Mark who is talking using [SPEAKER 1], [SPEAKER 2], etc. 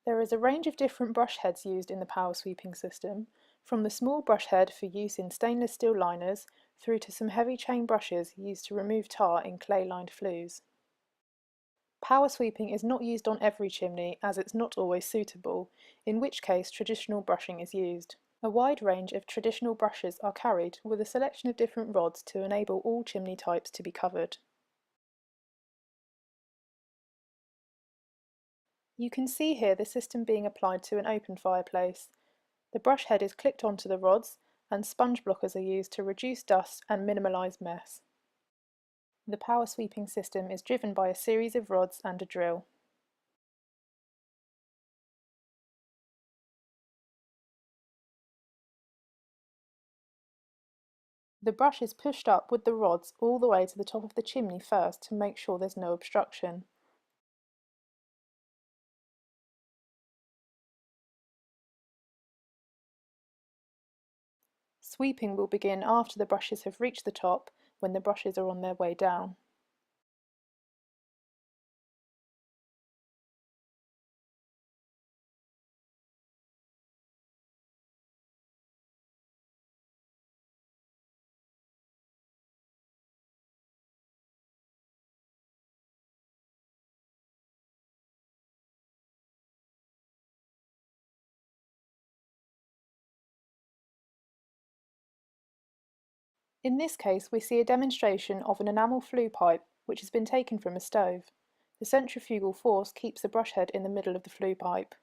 [SPEAKER 1] There is a range of different brush heads used in the power sweeping system, from the small brush head for use in stainless steel liners through to some heavy chain brushes used to remove tar in clay-lined flues. Power sweeping is not used on every chimney as it's not always suitable, in which case traditional brushing is used. A wide range of traditional brushes are carried with a selection of different rods to enable all chimney types to be covered. You can see here the system being applied to an open fireplace. The brush head is clipped onto the rods and sponge blockers are used to reduce dust and minimise mess. The power sweeping system is driven by a series of rods and a drill. The brush is pushed up with the rods all the way to the top of the chimney first to make sure there's no obstruction. Sweeping will begin after the brushes have reached the top, when the brushes are on their way down. In this case, we see a demonstration of an enamel flue pipe which has been taken from a stove. The centrifugal force keeps the brush head in the middle of the flue pipe.